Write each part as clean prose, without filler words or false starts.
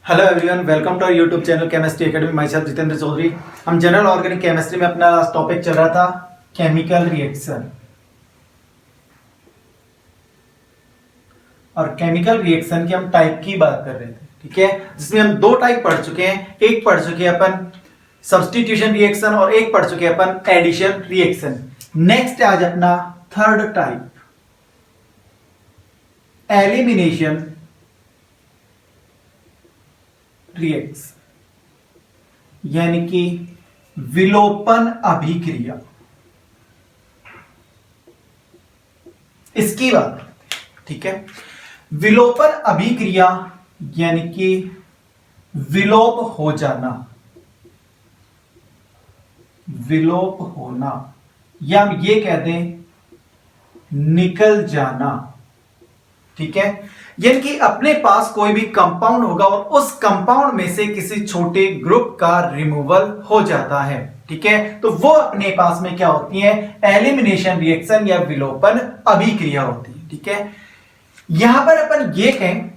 Hello everyone, welcome to our YouTube channel chemistry academy. Myself Jitendra Chaudhary. हम general organic chemistry में अपना last topic चल रहा था केमिकल रिएक्शन। और केमिकल रिएक्शन की हम टाइप की बात कर रहे थे, ठीक है, जिसमें हम दो टाइप पढ़ चुके हैं। एक पढ़ चुके हैं अपन सब्स्टिट्यूशन रिएक्शन और एक पढ़ चुके हैं अपन एडिशन रिएक्शन। नेक्स्ट आज अपना थर्ड टाइप एलिमिनेशन रिएक्शन, यानी कि विलोपन अभिक्रिया। इसकी बात करते हैं, ठीक है। विलोपन अभिक्रिया यानी कि विलोप हो जाना, विलोप होना, या हम ये कह दें निकल जाना, ठीक है। यानी कि अपने पास कोई भी कंपाउंड होगा और उस कंपाउंड में से किसी छोटे ग्रुप का रिमूवल हो जाता है, ठीक है, तो वो अपने पास में क्या होती है, एलिमिनेशन रिएक्शन या विलोपन अभिक्रिया होती है, ठीक है। यहां पर अपन ये कहें,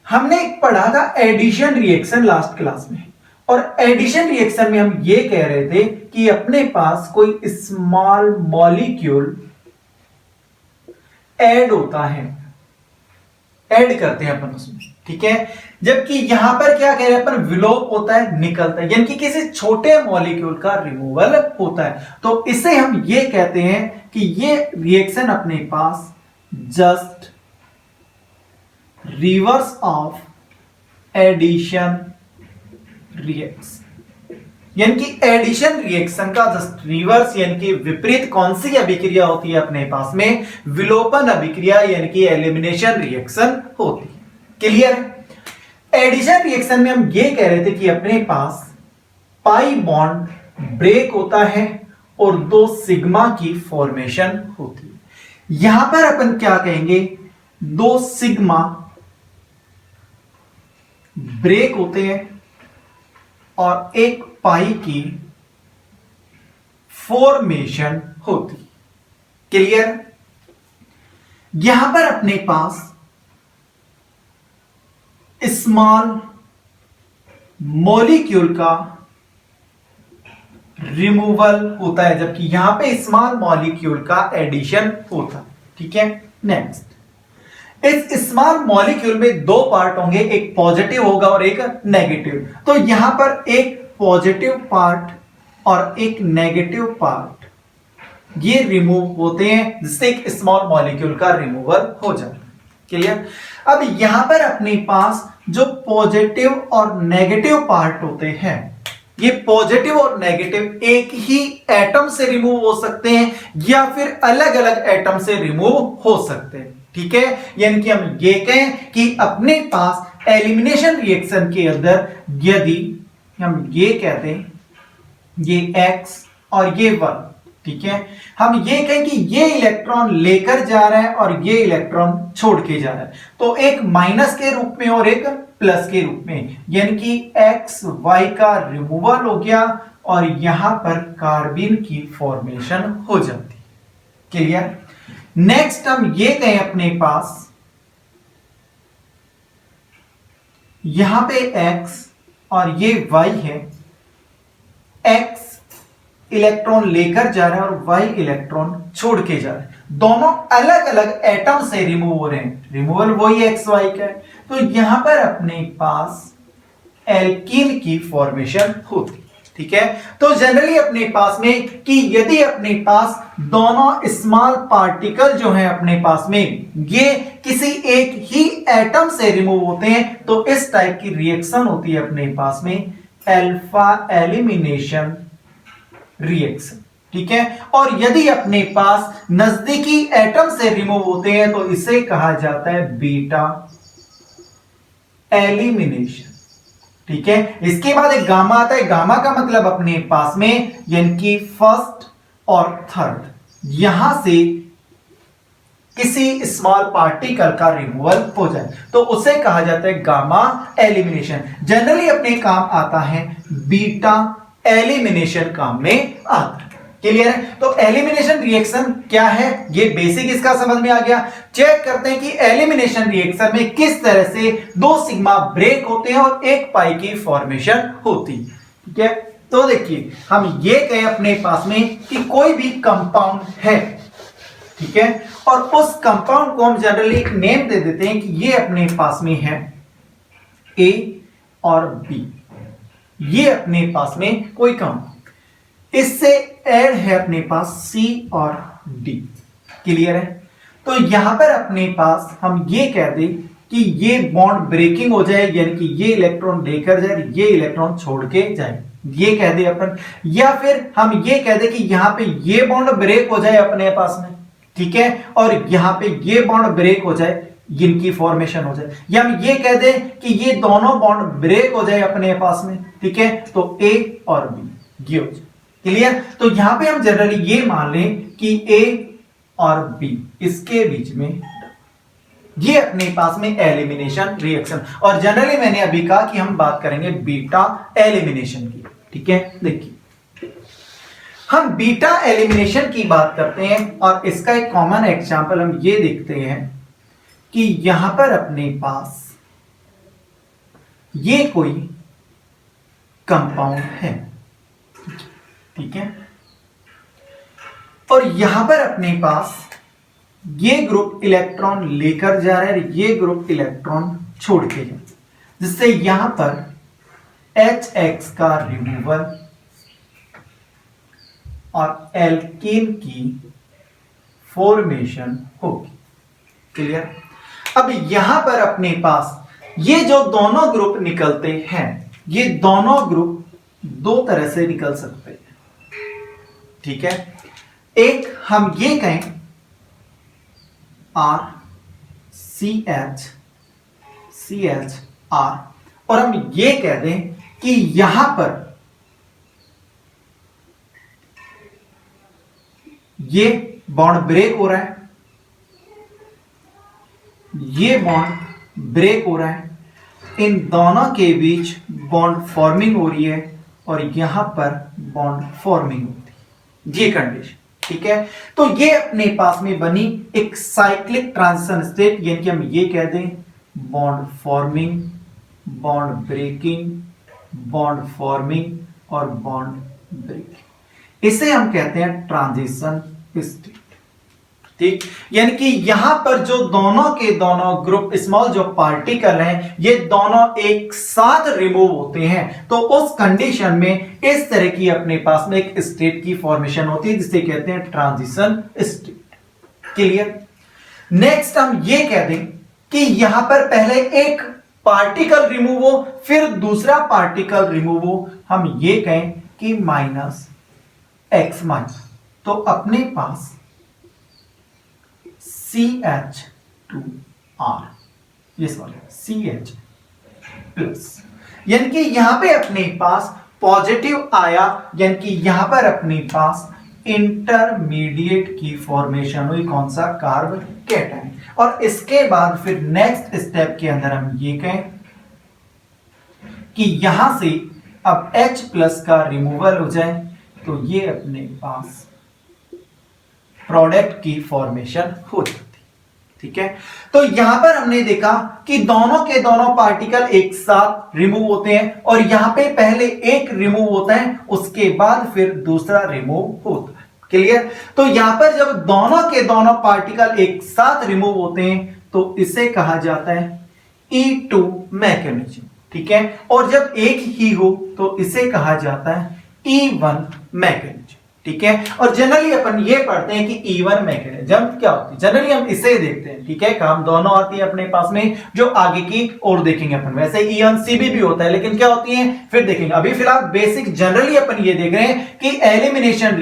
हमने पढ़ा था एडिशन रिएक्शन लास्ट क्लास में, और एडिशन रिएक्शन में हम ये कह रहे थे कि अपने पास कोई स्मॉल मॉलिक्यूल ऐड होता है, ऐड करते हैं अपन उसमें, ठीक है। जबकि यहां पर क्या कह रहे हैं अपन, विलोप होता है, निकलता है, यानी कि किसी छोटे मॉलिक्यूल का रिमूवल होता है। तो इसे हम ये कहते हैं कि ये रिएक्शन अपने पास just reverse of addition reaction, यानी कि एडिशन रिएक्शन का जस्ट रिवर्स, यानी कि विपरीत कौन सी अभिक्रिया होती है अपने पास में, विलोपन अभिक्रिया, यानी कि एलिमिनेशन रिएक्शन होती है। क्लियर है। एडिशन रिएक्शन में हम ये कह रहे थे कि अपने पास पाई बॉन्ड ब्रेक होता है और दो सिग्मा की फॉर्मेशन होती है। यहां पर अपन क्या कहेंगे, दो सिग्मा ब्रेक होते हैं और एक पाई की फॉर्मेशन होती। क्लियर। यहां पर अपने पास स्मॉल मॉलिक्यूल का रिमूवल होता है, जबकि यहां पे स्मॉल मॉलिक्यूल का एडिशन होता है, ठीक है। नेक्स्ट, इस स्मॉल मॉलिक्यूल में दो पार्ट होंगे, एक पॉजिटिव होगा और एक नेगेटिव। तो यहां पर एक पॉजिटिव पार्ट और एक नेगेटिव पार्ट ये रिमूव होते हैं, जिससे एक स्मॉल मॉलिक्यूल का रिमूवल हो जाता है। क्लियर। अब यहां पर अपने पास जो पॉजिटिव और नेगेटिव पार्ट होते हैं, ये पॉजिटिव और नेगेटिव एक ही एटम से रिमूव हो सकते हैं या फिर अलग अलग एटम से रिमूव हो सकते हैं, ठीक है। यानी कि हम ये कहें कि अपने पास एलिमिनेशन रिएक्शन के अंदर यदि हम ये कहते हैं ये X और ये 1, ठीक है, हम ये कहें कि ये इलेक्ट्रॉन लेकर जा रहा है और ये इलेक्ट्रॉन छोड़ के जा रहा है, तो एक माइनस के रूप में और एक प्लस के रूप में, यानी कि X Y का रिमूवल हो गया और यहां पर कार्बन की फॉर्मेशन हो जाती है। क्लियर। नेक्स्ट हम ये कहें अपने पास यहां पे X और ये Y है, X इलेक्ट्रॉन लेकर जा रहा है और Y इलेक्ट्रॉन छोड़ के जा रहा है, दोनों अलग अलग एटम से रिमूव हो रहे हैं, रिमूवल वही XY का है। तो यहां पर अपने पास एल्कीन की फॉर्मेशन होती, ठीक है। तो जनरली अपने पास में कि यदि अपने पास दोनों स्मॉल पार्टिकल जो है अपने पास में ये किसी एक ही एटम से रिमूव होते हैं, तो इस टाइप की रिएक्शन होती है अपने पास में अल्फा एलिमिनेशन रिएक्शन, ठीक है। और यदि अपने पास नजदीकी एटम से रिमूव होते हैं तो इसे कहा जाता है बीटा एलिमिनेशन, ठीक है। इसके बाद एक गामा आता है, गामा का मतलब अपने पास में यानी कि फर्स्ट और थर्ड, यहां से किसी स्मॉल पार्टिकल का रिमूवल हो जाए तो उसे कहा जाता है गामा एलिमिनेशन। जनरली अपने काम आता है बीटा एलिमिनेशन काम में आता है। क्लियर है? तो एलिमिनेशन रिएक्शन क्या है, ये बेसिक इसका समझ में आ गया। चेक करते हैं कि एलिमिनेशन रिएक्शन में किस तरह से 2 सिग्मा ब्रेक होते हैं और 1 पाई की फॉर्मेशन होती है। ठीक है, तो देखिए हम ये कहें अपने पास में कि कोई भी कंपाउंड है, ठीक है, और उस कंपाउंड को हम जनरली एक नेम दे देते हैं कि ये अपने पास में है ए और बी, ये अपने पास में कोई कंपाउंड, इससे ऐड है अपने पास सी और डी। क्लियर है? तो यहां पर अपने पास हम ये कह दें कि ये बॉन्ड ब्रेकिंग हो जाए, यानी कि ये इलेक्ट्रॉन लेकर जाए, ये इलेक्ट्रॉन छोड़ के जाए, ये कह दे अपन, या फिर हम ये कह दे कि यहां पे ये बॉन्ड ब्रेक हो जाए अपने पास में, ठीक है, और यहां पे ये बॉन्ड ब्रेक हो जाए, इनकी फॉर्मेशन हो जाए, या हम ये कह दे कि ये दोनों बॉन्ड ब्रेक हो जाए अपने पास में, ठीक है, तो ए और बी ये हो जाए। क्लियर? तो यहां पे हम जनरली ये मान लें कि ए और बी इसके बीच में ये अपने पास में एलिमिनेशन रिएक्शन, और जनरली मैंने अभी कहा कि हम बात करेंगे बीटा एलिमिनेशन की। ठीक है, देखिए हम बीटा एलिमिनेशन की बात करते हैं और इसका एक कॉमन एग्जांपल हम ये देखते हैं कि यहां पर अपने पास ये कोई कंपाउंड है, ठीक है, और यहां पर अपने पास ये ग्रुप इलेक्ट्रॉन लेकर जा रहा है, ये ग्रुप इलेक्ट्रॉन छोड़ के जा, जिससे यहां पर HX का रिमूवल और एल्कीन की फॉर्मेशन होगी। क्लियर? अब यहां पर अपने पास ये जो दोनों ग्रुप निकलते हैं, ये दोनों ग्रुप 2 तरह से निकल सकते हैं। ठीक है, एक हम ये कहें RCH और हम ये कह दें कि यहां पर ये बॉन्ड ब्रेक हो रहा है, ये बॉन्ड ब्रेक हो रहा है, इन दोनों के बीच बॉन्ड फॉर्मिंग हो रही है और यहां पर बॉन्ड फॉर्मिंग होती है, ये कंडीशन। ठीक है, तो ये अपने पास में बनी एक साइक्लिक ट्रांजिशन स्टेट, यानी कि हम ये कह दें bond forming, bond breaking, bond forming और बॉन्ड ब्रेकिंग, इसे हम कहते हैं ट्रांजिशन स्टेट। ठीक, यानी कि यहां पर जो दोनों के दोनों ग्रुप स्मॉल जो पार्टिकल हैं, ये दोनों एक साथ रिमूव होते हैं, तो उस कंडीशन में इस तरह की अपने पास में एक स्टेट की फॉर्मेशन होती है, जिसे कहते हैं ट्रांजिशन स्टेट। क्लियर? नेक्स्ट हम ये कह दें कि यहां पर पहले एक पार्टिकल रिमूव हो, फिर दूसरा पार्टिकल रिमूव हो, हम ये कहें कि -x-, तो अपने पास CH2R, ये सॉरी CH प्लस, यानी कि यहां पे अपने पास पॉजिटिव आया, यानी कि यहां पर अपने पास इंटरमीडिएट की फॉर्मेशन हुई, कौन सा? Carb cation. और इसके बाद फिर नेक्स्ट स्टेप के अंदर हम ये कहें कि यहां से अब H+ का रिमूवल हो जाए, तो ये अपने पास प्रोडक्ट की फॉर्मेशन हो जाती। ठीक है, तो यहां पर हमने देखा कि दोनों के दोनों पार्टिकल एक साथ रिमूव होते हैं, और यहां पे पहले एक रिमूव होता है, उसके बाद फिर दूसरा रिमूव होता है। क्लियर? तो यहां पर जब दोनों के दोनों पार्टिकल एक साथ रिमूव होते हैं, तो इसे कहा जाता है E2 मैकेनिज्म। ठीक है, और जब एक ही हो तो इसे कहा जाता है E1 मैकेनिज्म। ठीक है, और जनरली अपन ये पढ़ते हैं कि E1 मैकेनिज्म क्या होती है, जनरली हम इसे देखते हैं। ठीक है, काम दोनों आती है अपने पास में, जो आगे की और देखेंगे अपन। वैसे E1CB भी होता है, लेकिन क्या होती है फिर देखेंगे। अभी फिलहाल बेसिक जनरली अपन ये देख रहे हैं कि एलिमिनेशन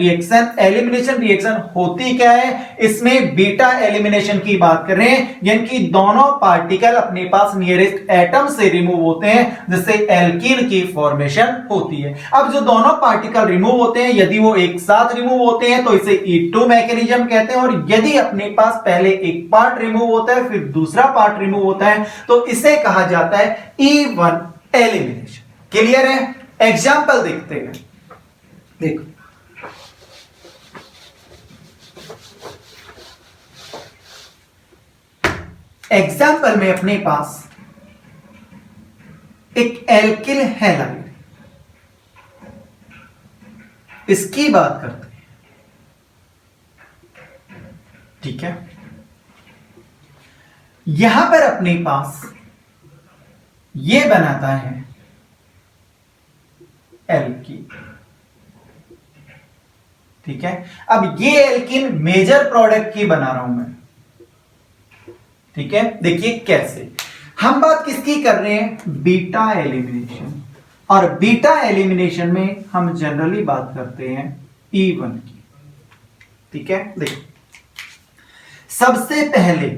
रिएक्शन होती क्या है, इसमें बीटा एलिमिनेशन की बात कर रहे हैं, यानी कि दोनों पार्टिकल अपने पास नियरेस्ट एटम से रिमूव होते हैं, जिससे एल्कीन की फॉर्मेशन होती है। अब जो दोनों पार्टिकल रिमूव होते हैं, यदि वो एक साथ रिमूव होते हैं तो इसे E2 मैकेनिज्म कहते हैं, और यदि अपने पास पहले एक पार्ट रिमूव होता है फिर दूसरा पार्ट रिमूव होता है, तो इसे कहा जाता है E1 एलिमिनेशन। क्लियर है? एग्जांपल देखते हैं। देखो एग्जाम्पल में अपने पास एक एल्किल हैलाइड, इसकी बात करते हैं, ठीक है। यहां पर अपने पास ये बनाता है एल्कीन, ठीक है। अब ये एल्कीन मेजर प्रोडक्ट की बना रहा हूं मैं, ठीक है। देखिए कैसे, हम बात किसकी कर रहे हैं, बीटा एलिमिनेशन, और बीटा एलिमिनेशन में हम जनरली बात करते हैं E1 की, ठीक है। देखिए सबसे पहले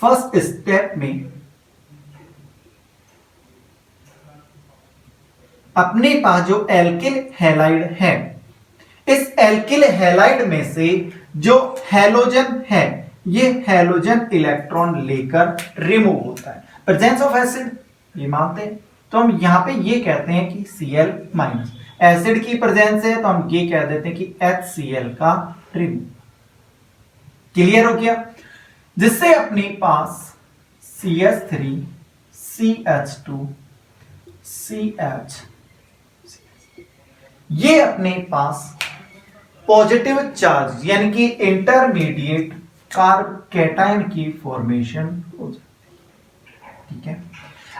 फर्स्ट स्टेप में अपने पास जो एल्किल हैलाइड है, इस एल्किल हैलाइड में से जो हैलोजन है, ये हैलोजन इलेक्ट्रॉन लेकर रिमूव होता है, प्रेजेंस ऑफ एसिड ये मानते हैं, तो हम यहां पे ये कहते हैं कि Cl माइनस, एसिड की प्रेजेंस है तो हम ये कह देते हैं कि HCl का रिमूव। क्लियर हो गया, जिससे अपने पास CH3 CH2 CH, ये अपने पास पॉजिटिव चार्ज यानी कि इंटरमीडिएट कार्ब कैटायन की फॉर्मेशन हो जाती है, ठीक है।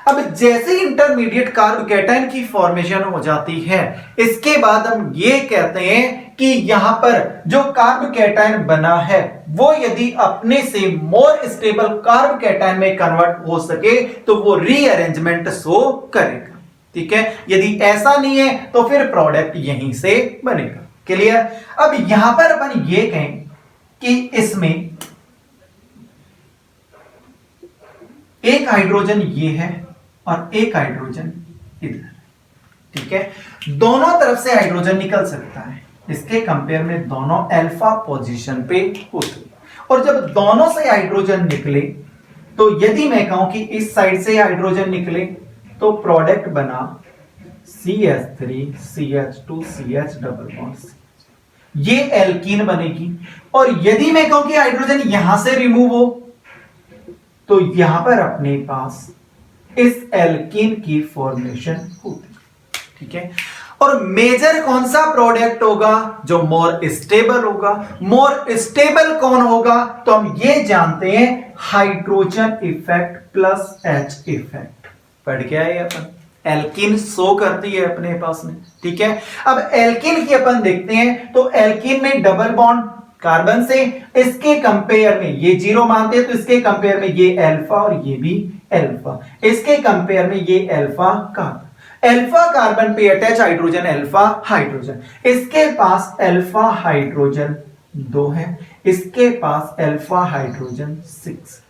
अब जैसे इंटरमीडिएट कार्ब कैटायन की फॉर्मेशन हो जाती है, इसके बाद हम ये कहते हैं कि यहां पर जो कार्ब कैटायन बना है वो यदि अपने से मोर स्टेबल कार्ब कैटायन में कन्वर्ट हो सके तो वो रीअरेंजमेंट शो करेगा, ठीक है। यदि ऐसा नहीं है तो फिर प्रोडक्ट यहीं से बनेगा। क्लियर। अब यहां पर अपन ये कहें कि इसमें एक हाइड्रोजन ये है और एक हाइड्रोजन इधर, ठीक है। दोनों तरफ से हाइड्रोजन निकल सकता है, इसके कंपेयर में दोनों अल्फा पोजीशन पे होते हैं, और जब दोनों से हाइड्रोजन निकले तो यदि मैं कहूं कि इस साइड से हाइड्रोजन निकले तो प्रोडक्ट बना CH3 CH2 CH double bond, ये एल्कीन बनेगी। और यदि मैं कहूं कि हाइड्रोजन यहां से रिमूव हो तो यहां पर अपने पास इस एल्कीन की फॉर्मेशन होती, ठीक है। और मेजर कौन सा प्रोडक्ट होगा, जो मोर स्टेबल होगा। मोर स्टेबल कौन होगा, तो हम ये जानते हैं hydrogen effect plus H effect, पढ़ के आए अपन, एल्कीन शो करती है अपने पास में, ठीक है। अब एल्कीन की अपन देखते हैं तो एल्कीन में डबल बॉन्ड कार्बन से, इसके कंपेयर में ये जीरो मानते हैं तो इसके कंपेयर में ये अल्फा और ये भी अल्फा, इसके कंपेयर में ये अल्फा कार्बन, अल्फा कार्बन पे अटैच हाइड्रोजन अल्फा हाइड्रोजन, इसके पास अल्फा हाइड्रोजन 2 है, इसके पास अल्फा हाइड्रोजन 6,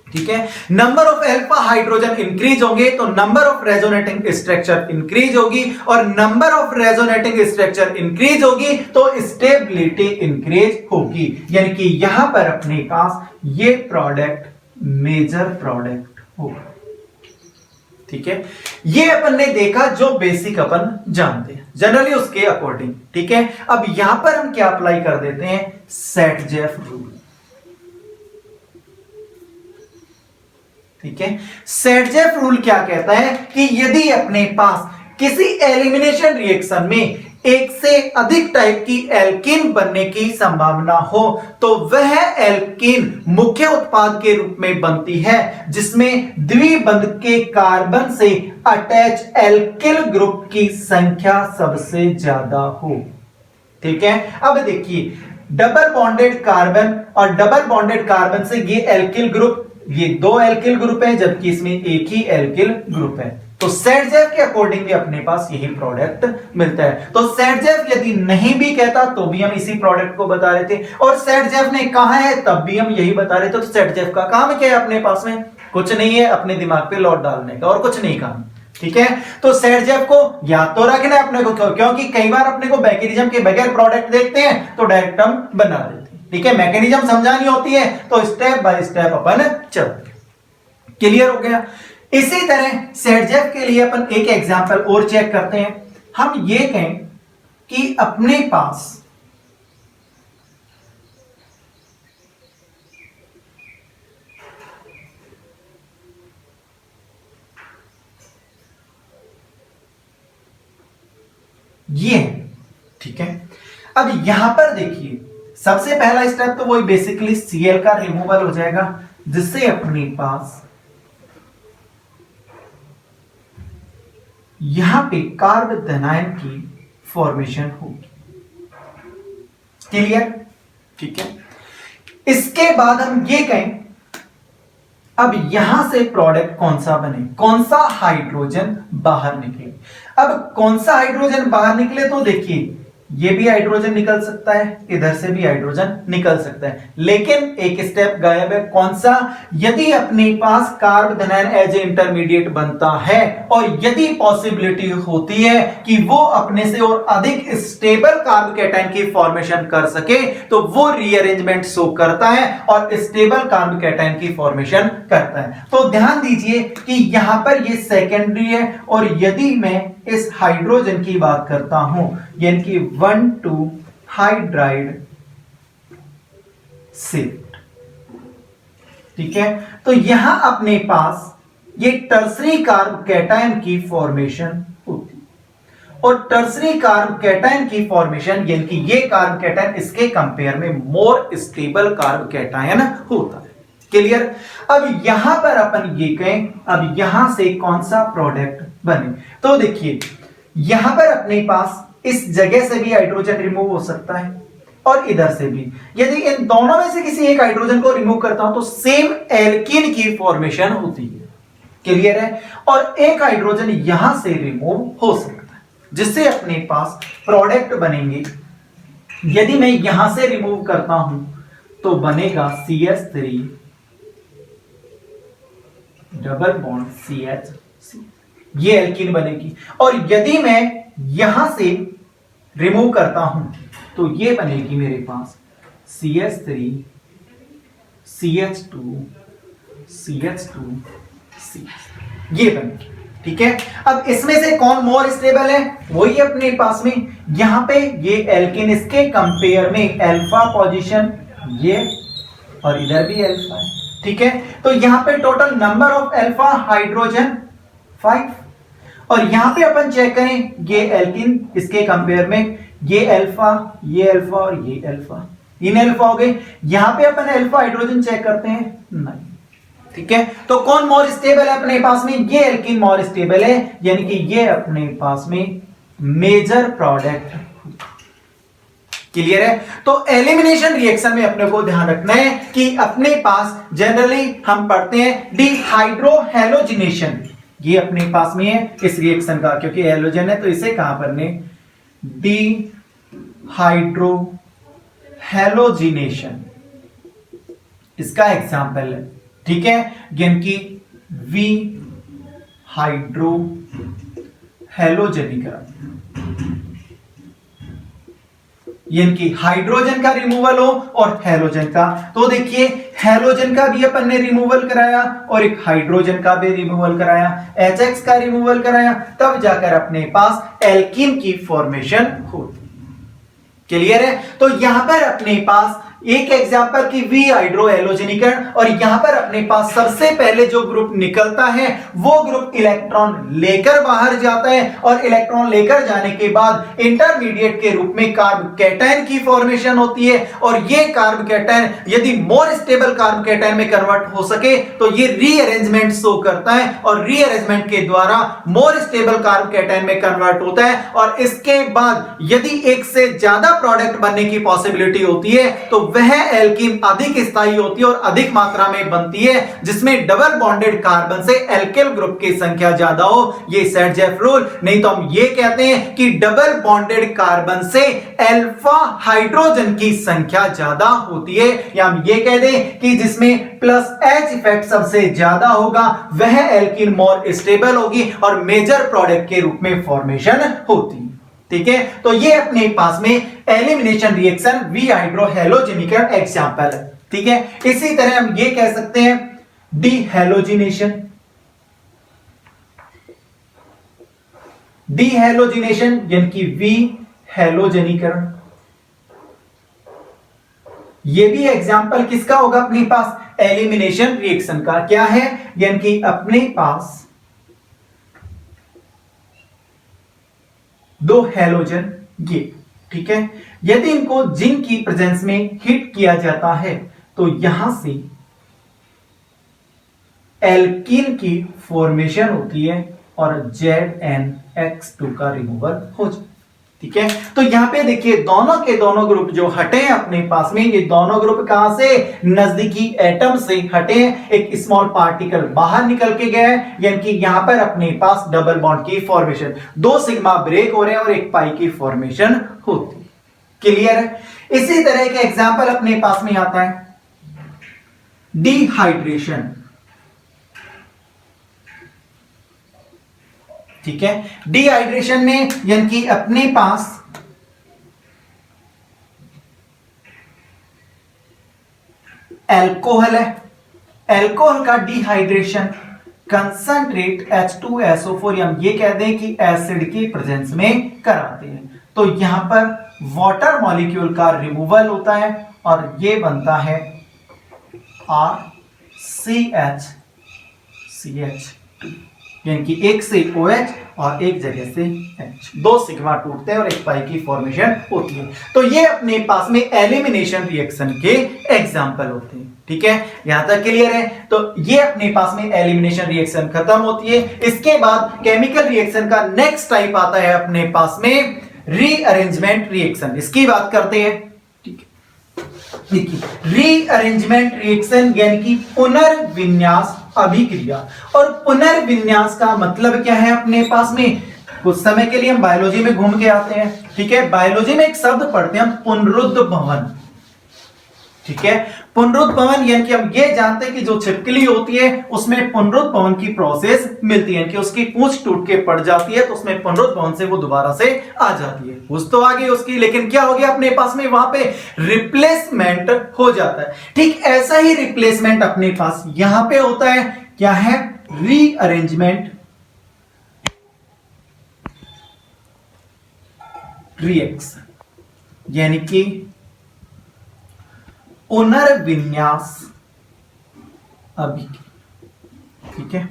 ठीक है। Number of alpha hydrogen increase होंगे तो number of resonating structure increase होगी, और number of resonating structure increase होगी तो स्टेबिलिटी इंक्रीज होगी, यानी कि यहां पर अपने पास ये प्रोडक्ट मेजर प्रोडक्ट होगा, ठीक है। ये अपन ने देखा जो बेसिक अपन जानते हैं जनरली उसके अकॉर्डिंग, ठीक है। अब यहां पर हम क्या अप्लाई कर देते हैं, सेट-जेफ रूल, ठीक है। सेट-जेफ रूल क्या कहता है कि यदि अपने पास किसी एलिमिनेशन रिएक्शन में एक से अधिक टाइप की एल्कीन बनने की संभावना हो तो वह एल्कीन मुख्य उत्पाद के रूप में बनती है जिसमें द्विबंध के कार्बन से अटैच एल्किल ग्रुप की संख्या सबसे ज्यादा हो, ठीक है। अब देखिए डबल बॉन्डेड कार्बन और डबल बॉन्डेड कार्बन से ये एल्किल ग्रुप, ये 2 एल्किल ग्रुप है जबकि इसमें एक ही एल्किल ग्रुप है, तो सेट-जेफ के अकॉर्डिंग भी अपने पास यही प्रोडक्ट मिलता है। तो सेट-जेफ यदि नहीं भी कहता तो भी हम इसी प्रोडक्ट को बता रहे थे, और सेट-जेफ ने कहा है तब भी हम यही बता रहे थे। तो सेट-जेफ का काम क्या है अपने पास में, कुछ नहीं है, अपने दिमाग पे लौट डालने का, और कुछ नहीं काम, ठीक है। तो सेट-जेफ को याद तो रखना है अपने को, क्योंकि कई बार अपने को मैकेनिज्म के बगैर प्रोडक्ट देखते हैं तो डायरेक्ट हम बना देते हैं, ठीक है। मैकेनिज्म समझानी होती है तो स्टेप बाय स्टेप अपन चलते हैं। क्लियर हो गया। इसी तरह सेट-जेफ के लिए अपन एक एग्जांपल और चेक करते हैं। हम ये कहें कि अपने पास ये है, ठीक है। अब यहां पर देखिए, सबसे पहला स्टेप तो वही बेसिकली Cl का रिमूवल हो जाएगा, जिससे अपने पास यहां पे कार्ब एनायन की फॉर्मेशन होगी। क्लियर, ठीक है। इसके बाद हम ये कहें, अब यहां से प्रोडक्ट कौन सा बने, कौन सा हाइड्रोजन बाहर निकले। अब कौन सा हाइड्रोजन बाहर निकले, तो देखिए ये भी हाइड्रोजन निकल सकता है, इधर से भी हाइड्रोजन निकल सकता है, लेकिन एक स्टेप गायब है। कौन सा, यदि अपने पास carbanion as a intermediate बनता है और यदि पॉसिबिलिटी होती है कि वो अपने से और अधिक स्टेबल कार्ब कैटायन की फॉर्मेशन कर सके, तो वो रीअरेंजमेंट शो करता है और स्टेबल कार्ब कैटायन की फॉर्मेशन करता है। तो ध्यान दीजिए कि यहां पर ये सेकेंडरी है, और यदि मैं इस हाइड्रोजन की बात करता हूं, यानी कि 1,2 हाइड्राइड शिफ्ट, ठीक है, तो यहां अपने पास ये टर्सरी कार्ब कैटायन की फॉर्मेशन होती है। और टर्सरी कार्ब कैटायन की फॉर्मेशन, यानी कि ये कार्ब कैटायन इसके कंपेयर में मोर स्टेबल कार्ब कैटायन होता है। क्लियर। अब यहां पर अपन ये कहें, अब यहां से कौन सा प्रोडक्ट बने, तो देखिए यहां पर अपने पास इस जगह से भी हाइड्रोजन रिमूव हो सकता है और इधर से भी। यदि इन दोनों में से किसी एक हाइड्रोजन को रिमूव करता हूं तो सेम एल्कीन की फॉर्मेशन होती है। क्लियर है। और एक हाइड्रोजन यहां से रिमूव हो सकता है, जिससे अपने पास प्रोडक्ट बनेंगे। यदि मैं यहां से रिमूव करता हूं तो बनेगा CH3 डबल बॉन्ड CH, ये एल्कीन बनेगी। और यदि मैं यहां से रिमूव करता हूं तो ये बनेगी मेरे पास CH3 CH2 CH2 C, ये बनेगी। ठीक है। अब इसमें से कौन मोर स्टेबल है, वही अपने पास में यहां पे ये एल्कीन, इसके कंपेयर में अल्फा पोजीशन ये, और इधर भी अल्फा है। ठीक है। तो यहां पे total number of alpha hydrogen 5, और यहां पे अपन चेक करें ये एल्कीन, इसके कंपेयर में ये अल्फा और ये अल्फा, इन अल्फा हो गए। यहां पे अपन अल्फा हाइड्रोजन चेक करते हैं, नहीं। ठीक है। तो कौन मोर स्टेबल है अपने पास में, ये एल्कीन मोर स्टेबल है, यानी कि ये अपने पास में मेजर प्रोडक्ट। क्लियर है। तो एलिमिनेशन रिएक्शन में अपने को ध्यान रखना है कि अपने पास जनरली हम पढ़ते हैं डिहाइड्रोहैलोजिनेशन, ये अपने पास में है इस रिएक्शन का, क्योंकि हैलोजन है तो इसे कहां पर ने डिहाइड्रोहैलोजिनेशन, इसका एग्जाम्पल है। ठीक है। यानी कि वी हाइड्रो हैलोजनीकरण, यानी कि हाइड्रोजन का रिमूवल हो और हैलोजन का। तो देखिए हैलोजन का भी अपन ने रिमूवल कराया और एक हाइड्रोजन का भी रिमूवल कराया, HX का रिमूवल कराया, तब जाकर अपने पास एल्कीन की फॉर्मेशन होती। क्लियर है। तो यहां पर अपने पास एक एग्जांपल की वी हाइड्रोहैलोजनीकरण, और यहां पर अपने पास सबसे पहले जो ग्रुप निकलता है वो ग्रुप इलेक्ट्रॉन लेकर बाहर जाता है, और इलेक्ट्रॉन लेकर जाने के बाद इंटरमीडिएट के रूप में कार्ब कैटायन की फॉर्मेशन होती है। और ये कार्ब कैटायन यदि मोर स्टेबल कार्ब कैटायन में कन्वर्ट हो सके तो ये रीअरेंजमेंट शो करता है, और रीअरेंजमेंट के द्वारा मोर स्टेबल कार्ब कैटायन में कन्वर्ट होता है। और इसके बाद यदि एक से ज्यादा प्रोडक्ट बनने की पॉसिबिलिटी होती है तो वह एल्कीन अधिक स्थायी होती है और अधिक मात्रा में बनती है, जिसमें डबल बॉन्डेड कार्बन से एल्किल ग्रुप की संख्या ज्यादा हो, ये सेट-जेफ रूल। नहीं तो हम ये कहते हैं कि डबल बॉन्डेड कार्बन से अल्फा हाइड्रोजन की संख्या ज्यादा होती है, या हम ये कह दें कि जिसमें प्लस H इफेक्ट सबसे ज्यादा होगा वह एल्कीन मोर स्टेबल होगी और मेजर प्रोडक्ट के रूप में फॉर्मेशन होती है। ठीक है। तो ये अपने पास में एलिमिनेशन रिएक्शन वी हाइड्रोहैलोजनीकरण एग्जांपल है। ठीक है। इसी तरह हम ये कह सकते हैं डिहैलोजिनेशन, डिहैलोजिनेशन यानी कि वी हैलोजनीकरण, ये भी एग्जांपल किसका होगा अपने पास, एलिमिनेशन रिएक्शन का। क्या है, यानी कि अपने पास दो हैलोजन ये, ठीक है। यदि इनको जिंक की प्रेजेंस में हिट किया जाता है तो यहां से एल्कीन की फॉर्मेशन होती है और ZnX2 का रिमूवल हो जाए, ठीक है। तो यहां पे देखिए दोनों के दोनों ग्रुप जो हटे हैं अपने पास में, ये दोनों ग्रुप कहां से, नजदीकी एटम से हटे हैं। एक स्मॉल पार्टिकल बाहर निकल के गया है, यानी कि यहां पर अपने पास डबल बॉन्ड की फॉर्मेशन, 2 सिग्मा ब्रेक हो रहे हैं और 1 पाई की फॉर्मेशन होती है। क्लियर है। इसी तरह के एग्जाम्पल अपने पास में आता है डिहाइड्रेशन, ठीक है। डिहाइड्रेशन में यानी कि अपने पास एल्कोहल है, एल्कोहल का डिहाइड्रेशन कंसंट्रेट H2SO4 हम ये कह दें कि एसिड की प्रेजेंस में कराते हैं। तो यहां पर वाटर मॉलिक्यूल का रिमूवल होता है और ये बनता है RCH2, यानी कि एक से OH और एक जगह से H, 2 सिग्मा टूटते हैं और 1 पाई की फॉर्मेशन होती है। तो ये अपने पास में एलिमिनेशन रिएक्शन के एग्जांपल होते हैं, ठीक है। यहां तक क्लियर है। तो ये अपने पास में एलिमिनेशन रिएक्शन खत्म होती है। इसके बाद केमिकल रिएक्शन का नेक्स्ट टाइप आता है अपने पास में रीअरेंजमेंट रिएक्शन, इसकी बात करते हैं, ठीक है। देखिए रीअरेंजमेंट रिएक्शन यानी कि पुनर्विन्यास अभिक्रिया। और पुनर्विन्यास का मतलब क्या है अपने पास में, कुछ समय के लिए हम बायोलॉजी में घूम के आते हैं, ठीक है। बायोलॉजी में एक शब्द पढ़ते हैं हम पुनरुद्भवन, ठीक है। पुनरुद्भवन यानी कि हम ये जानते हैं कि जो छिपकली होती है उसमें पुनरुद्भवन की प्रोसेस मिलती है, कि उसकी पूंछ टूट के पड़ जाती है तो उसमें पुनरुद्भवन से वो दोबारा से आ जाती है। पूंछ तो आ गई उसकी, लेकिन क्या हो गया अपने पास में, वहां पे रिप्लेसमेंट हो जाता है। ठीक ऐसा ही रिप्लेसमेंट अपने पास यहां पे होता है, क्या है, रीअरेंजमेंट रिएक्शन, यानी कि पुनर्विन्यास अभिक्रिया, ठीक है।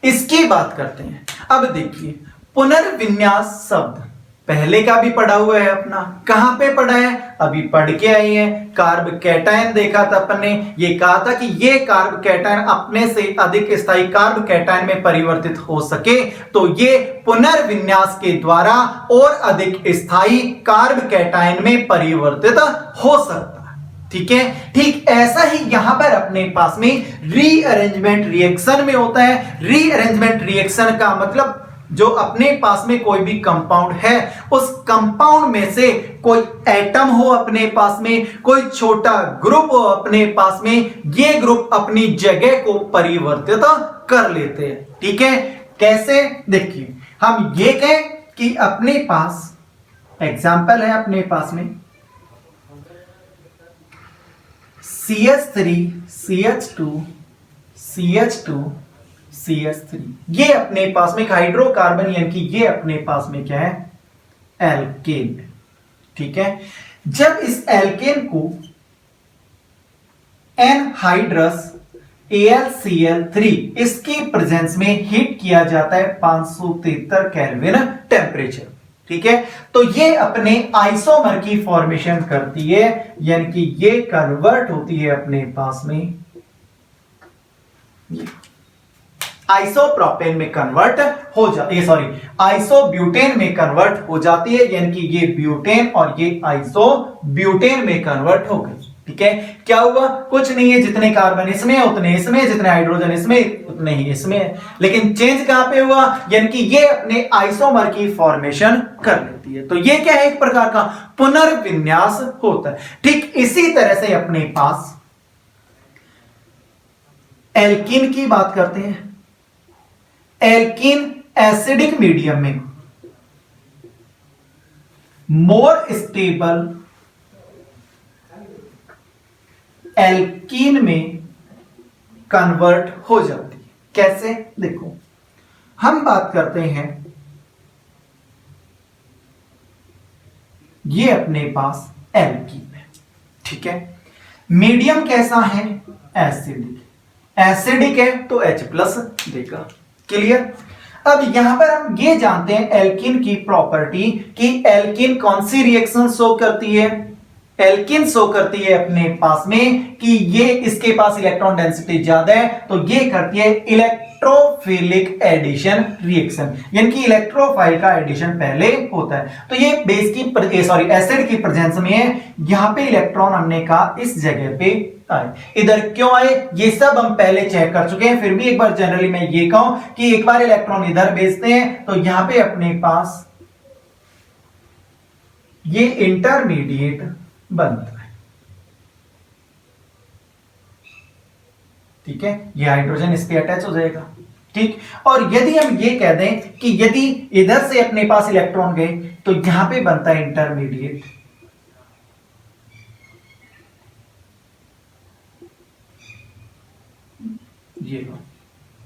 इसकी बात करते हैं। अब देखिए पुनर्विन्यास शब्द पहले का भी पढ़ा हुआ है अपना, कहां पे पढ़ा है, अभी पढ़ के आई है। कार्ब कैटायन देखा था अपन ने, ये कहा था कि ये कार्ब कैटायन अपने से अधिक स्थायी कार्ब कैटायन में परिवर्तित हो सके तो ये पुनर्विन्यास के द्वारा और अधिक स्थायी कार्ब कैटायन में परिवर्तित हो सकता, ठीक है। ठीक ऐसा ही यहां पर अपने पास में रीअरेंजमेंट रिएक्शन में होता है। रीअरेंजमेंट रिएक्शन का मतलब जो अपने पास में कोई भी कंपाउंड है उस कंपाउंड में से कोई एटम हो अपने पास में, कोई छोटा ग्रुप हो अपने पास में, ये ग्रुप अपनी जगह को परिवर्तित कर लेते हैं, ठीक है। कैसे, देखिए हम ये कहें कि अपने पास एग्जाम्पल है अपने पास में CH3 CH2 CH2 CH3, ये अपने पास में हाइड्रोकार्बन, यानी कि ये अपने पास में क्या है, एल्केन, ठीक है। जब इस एल्केन को एनहाइड्रस AlCl3 इसकी प्रेजेंस में हीट किया जाता है 573 केल्विन टेम्परेचर, ठीक है। तो ये अपने आइसोमर की फॉर्मेशन करती है, यानी कि ये कन्वर्ट होती है अपने पास में आइसोप्रोपेन में कन्वर्ट हो जाती है, आइसोब्यूटेन में कन्वर्ट हो जाती है, यानी कि ये ब्यूटेन और ये आइसोब्यूटेन में कन्वर्ट हो गई, ठीक है। क्या हुआ, कुछ नहीं है, जितने कार्बन इसमें उतने इसमें, जितने हाइड्रोजन इसमें उतने ही इसमें, लेकिन चेंज कहां पे हुआ, यानी कि ये अपने आइसोमर की फॉर्मेशन कर लेती है। तो ये क्या है, एक प्रकार का पुनर्विन्यास होता है। ठीक इसी तरह से अपने पास एल्कीन की बात करते हैं। एल्कीन एसिडिक मीडियम में मोर स्टेबल एल्कीन में कन्वर्ट हो जाती है। कैसे, देखो हम बात करते हैं, ये अपने पास एल्कीन है, ठीक है। मीडियम कैसा है, एसिडिक, एसिडिक है तो H+ देगा, क्लियर। अब यहां पर हम ये जानते हैं एल्किन की प्रॉपर्टी कि एल्किन कौन सी रिएक्शन शो करती है। एल्किन शो करती है अपने पास में कि ये इसके पास इलेक्ट्रॉन डेंसिटी ज्यादा है, तो ये करती है इलेक्ट्रोफिलिक एडिशन रिएक्शन, यानी कि इलेक्ट्रोफाइल का एडिशन पहले होता है। तो ये बेस की एसिड की प्रेजेंस में है, यहां पे इलेक्ट्रॉन हमने कहा इस जगह पे आए। इधर क्यों आए ये सब हम पहले चेक कर चुके हैं, फिर भी एक बार जनरली मैं ये कहूं कि एक बार इलेक्ट्रॉन इधर भेजते हैं तो यहां पे अपने पास ये इंटरमीडिएट बनता है, ठीक है, ये हाइड्रोजन इस पे अटैच हो जाएगा, ठीक। और यदि हम ये कह दें कि यदि इधर से अपने पास इलेक्ट्रॉन गए तो यहां पे बनता है इंटरमीडिएट,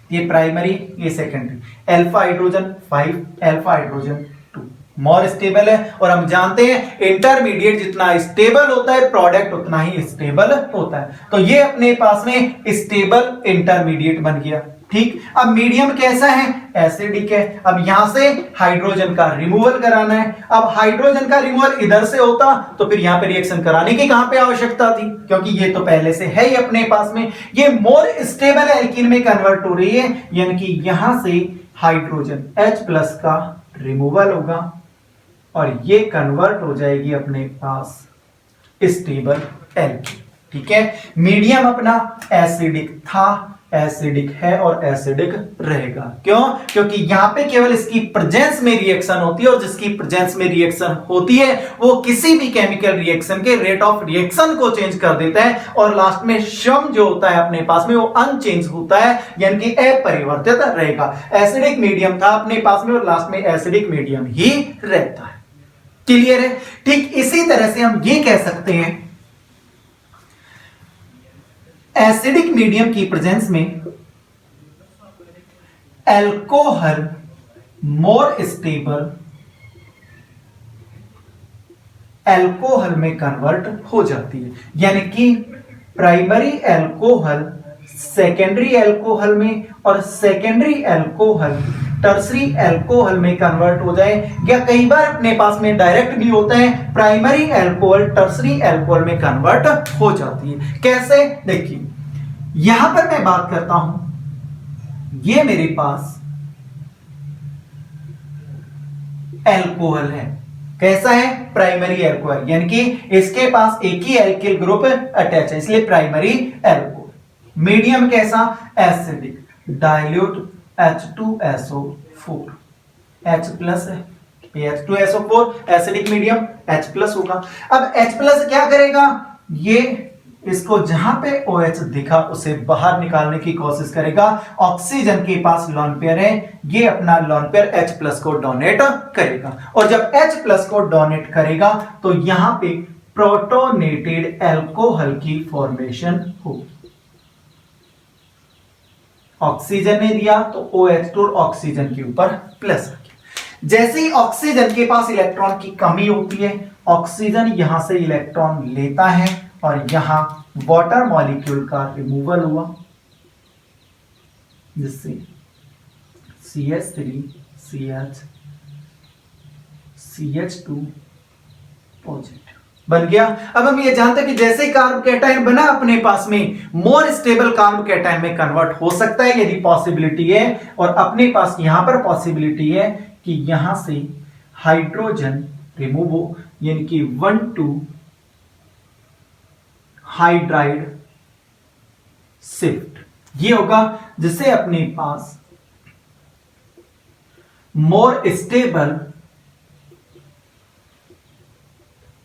ये प्राइमरी, ये secondary, alpha hydrogen 5, alpha hydrogen 2 more stable है। और हम जानते हैं इंटरमीडिएट जितना स्टेबल होता है प्रोडक्ट उतना ही स्टेबल होता है, तो ये अपने पास में स्टेबल इंटरमीडिएट बन गया, ठीक। अब मीडियम कैसा है, एसिडिक है। अब यहां से हाइड्रोजन का रिमूवल कराना है। अब हाइड्रोजन का रिमूवल इधर से होता तो फिर यहां पे रिएक्शन कराने की कहां पे आवश्यकता थी, क्योंकि ये तो पहले से है ही अपने पास में। ये मोर स्टेबल एल्कीन में कन्वर्ट हो रही है, यानी कि यहां से हाइड्रोजन H+ का रिमूवल होगा और ये कन्वर्ट हो जाएगी अपने पास स्टेबल एल्कीन, ठीक है। मीडियम अपना एसिडिक था, एसिडिक है और एसिडिक रहेगा। क्यों? क्योंकि यहां पे केवल इसकी प्रेजेंस में रिएक्शन होती है, और जिसकी प्रेजेंस में रिएक्शन होती है वो किसी भी केमिकल रिएक्शन के रेट ऑफ रिएक्शन को चेंज कर देता है, और लास्ट में सम जो होता है अपने पास में वो अनचेंज होता है, यानी कि अपरिवर्तित रहेगा। एसिडिक मीडियम था अपने पास में और लास्ट में एसिडिक मीडियम ही रहता है। क्लियर है? ठीक इसी तरह से हम ये कह सकते हैं एसिडिक मीडियम की प्रेजेंस में अल्कोहल मोर स्टेबल अल्कोहल में कन्वर्ट हो जाती है, यानी कि प्राइमरी अल्कोहल सेकेंडरी अल्कोहल में और सेकेंडरी अल्कोहल टर्सरी अल्कोहल में कन्वर्ट हो जाए, या कई बार अपने पास में डायरेक्ट भी होता है प्राइमरी अल्कोहल टर्सरी अल्कोहल में कन्वर्ट हो जाती है। कैसे? देखिए यहां पर मैं बात करता हूं, ये मेरे पास अल्कोहल है, कैसा है? प्राइमरी अल्कोहल, यानी कि इसके पास एक ही एल्किल ग्रुप अटैच है, इसलिए प्राइमरी अल्कोहल। मीडियम कैसा? एसिडिक डाइल्यूट H2SO4 H+ है, H2SO4 एसिडिक मीडियम H+ होगा। अब H+ क्या करेगा? ये इसको जहां पे OH दिखा उसे बाहर निकालने की कोशिश करेगा। ऑक्सीजन के पास लोन पेयर है, ये अपना लोन पेयर H+ को डोनेट करेगा, और जब H+ को डोनेट करेगा तो यहां पे प्रोटोनेटेड अल्कोहल की फॉर्मेशन होगी। ऑक्सीजन ने दिया तो OH2 ऑक्सीजन के ऊपर प्लस आ गया। जैसे ही ऑक्सीजन के पास इलेक्ट्रॉन की कमी होती है, ऑक्सीजन यहां से इलेक्ट्रॉन लेता है और यहां वाटर मॉलिक्यूल का रिमूवल हुआ, जिससे CH3CH CH2 पॉजिटिव बन गया। अब हम ये जानते हैं कि जैसे कार्बोकैटायन बना अपने पास में मोर स्टेबल कार्बोकैटायन में कन्वर्ट हो सकता है यदि पॉसिबिलिटी है, और अपने पास यहां पर पॉसिबिलिटी है कि यहां से हाइड्रोजन रिमूव हो, यानी कि 1,2 हाइड्राइड शिफ्ट ये होगा, जिससे अपने पास मोर स्टेबल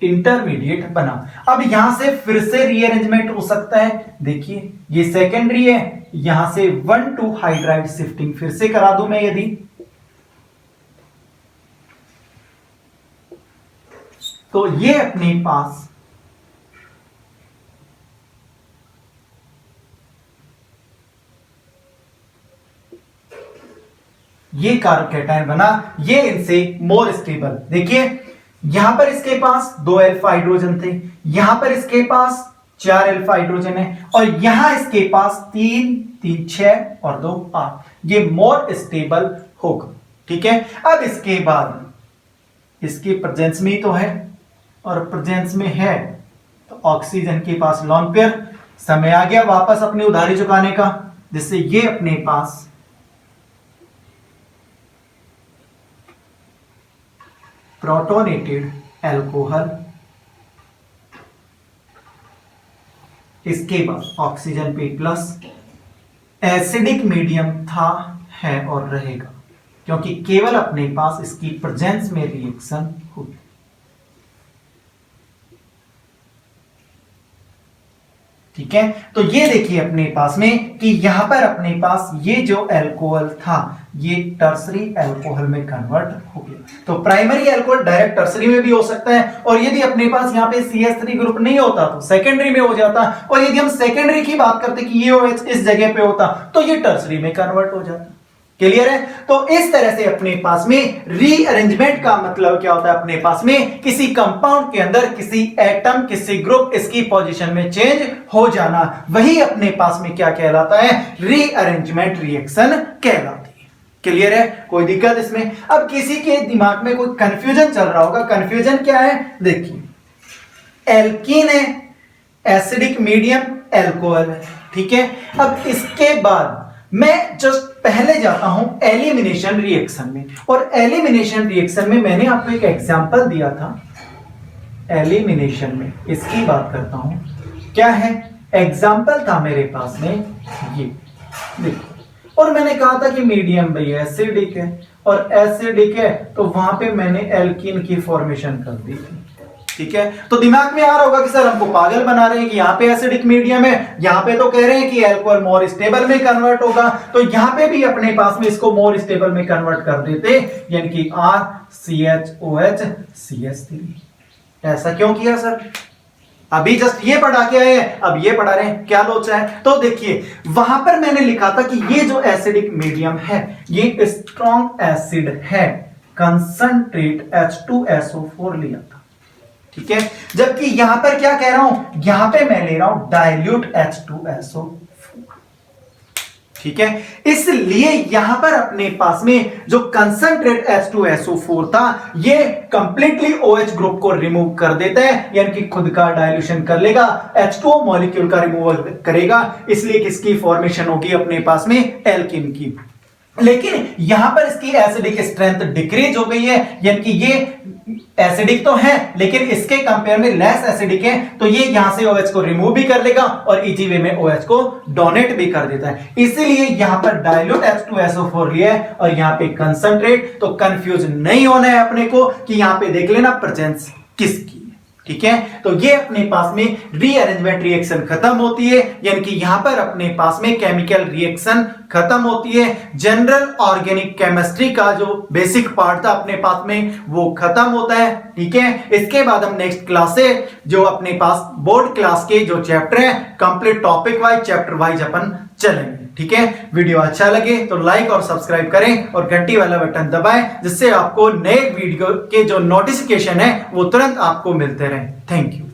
इंटरमीडिएट बना। अब यहां से फिर से रीअरेंजमेंट हो सकता है। देखिए ये सेकेंडरी है, यहां से 1,2 हाइड्राइड शिफ्टिंग फिर से करा दूं मैं यदि, तो ये अपने पास ये कार्बोकैटायन बना, ये इनसे मोर स्टेबल। देखिए यहां पर इसके पास 2 अल्फा हाइड्रोजन थे, यहां पर इसके पास 4 अल्फा हाइड्रोजन है, और यहां इसके पास 3 3 6 और 2 8, ये मोर स्टेबल होगा। ठीक है, अब इसके बाद इसके प्रेजेंस में ही तो है और प्रेजेंस में है तो ऑक्सीजन के पास लोन पेयर, समय आ गया वापस अपनी उधारी चुकाने का, जिससे ये अपने पास प्रोटोनेटेड अल्कोहल, इसके बाद ऑक्सीजन पे प्लस, एसिडिक मीडियम था, है और रहेगा, क्योंकि केवल अपने पास इसकी प्रेजेंस में रिएक्शन होगी। ठीक है, तो ये देखिए अपने पास में कि यहां पर अपने पास ये जो अल्कोहल था ये टर्सरी अल्कोहल में कन्वर्ट हो गया। तो प्राइमरी अल्कोहल डायरेक्ट टर्सरी में भी हो सकता है, और यदि अपने पास यहाँ पे CH3 ग्रुप नहीं होता तो सेकेंडरी में हो जाता, और यदि हम सेकेंडरी की बात करते कि ये OH इस जगह पे होता तो ये टर्सरी में कन्वर्ट हो जाता। क्लियर है? तो इस तरह से अपने पास में रीअरेंजमेंट का मतलब क्या होता है, अपने पास में किसी कंपाउंड के अंदर किसी एटम किसी ग्रुप इसकी पोजीशन में चेंज हो जाना, वही अपने पास में क्या कहलाता है, रीअरेंजमेंट रिएक्शन कहलाती है। क्लियर है? कोई दिक्कत इसमें? अब किसी के दिमाग में कोई कंफ्यूजन चल रहा होगा, कंफ्यूजन क्या है, देखिए एल्कीन है, एसिडिक मीडियम अल्कोहल है। ठीक है, अब इसके बाद मैं जस्ट पहले जाता हूं एलिमिनेशन रिएक्शन में, और एलिमिनेशन रिएक्शन में मैंने आपको एक एग्जांपल दिया था एलिमिनेशन में, इसकी बात करता हूं। क्या है एग्जांपल था मेरे पास में, ये देखो, और मैंने कहा था कि मीडियम भाई एसिडिक है, और एसिडिक है तो वहां पे मैंने एल्कीन की फॉर्मेशन कर दी थी। ठीक है, तो दिमाग में आ रहा होगा कि सर हमको पागल बना रहे हैं कि यहाँ पे एसिडिक मीडियम है, यहाँ पे तो कह रहे हैं कि अल्कोहल मोर स्टेबल में कन्वर्ट होगा, तो यहाँ पे भी अपने पास में इसको मोर स्टेबल में कन्वर्ट कर देते, यानी कि RCHOH CH3। ऐसा क्यों किया सर? अभी जस्ट ये पढ़ा के आए हैं, अब ये पढ़ा रहे हैं, क्या लोचा है? तो देखिए वहां पर मैंने लिखा था कि ये जो एसिडिक मीडियम है ये स्ट्रॉन्ग एसिड है, कंसंट्रेट H2SO4 लिया था। ठीक है, जबकि यहां पर क्या कह रहा हूं, यहां पे मैं ले रहा हूं डाइल्यूट H2SO4। ठीक है, इसलिए यहां पर अपने पास में जो कंसंट्रेट H2SO4 था ये कंप्लीटली OH ग्रुप को रिमूव कर देता है, यानी कि खुद का डाइल्यूशन कर लेगा, H2O मॉलिक्यूल का रिमूवल करेगा, इसलिए किसकी फॉर्मेशन होगी अपने पास में, एल्कीन की। लेकिन यहां पर इसकी एसिडिक स्ट्रेंथ डिक्रीज हो गई है, यानी कि ये एसिडिक तो है लेकिन इसके कंपेयर में लेस एसिडिक है, तो ये यहां से OH को रिमूव भी कर लेगा और इजी वे में OH को डोनेट भी कर देता है। इसीलिए यहां पर डाइल्यूट H2SO4 लिया है और यहां पे कंसंट्रेट, तो कंफ्यूज नहीं होना है अपने को कि यहां पे देख लेना प्रेजेंस किसकी। ठीक है, तो ये अपने पास में रीअरेंजमेंट रिएक्शन खत्म होती है, यानी कि यहां पर अपने पास में केमिकल रिएक्शन खत्म होती है, जनरल ऑर्गेनिक केमिस्ट्री का जो बेसिक पार्ट था अपने पास में वो खत्म होता है। ठीक है, इसके बाद हम नेक्स्ट क्लास से जो अपने पास बोर्ड क्लास के जो चैप्टर है complete topic wise chapter wise अपन चलेंगे। ठीक है, वीडियो अच्छा लगे तो लाइक और सब्सक्राइब करें और घंटी वाला बटन दबाएं, जिससे आपको नए वीडियो के जो नोटिफिकेशन है वो तुरंत आपको मिलते रहें। Thank you.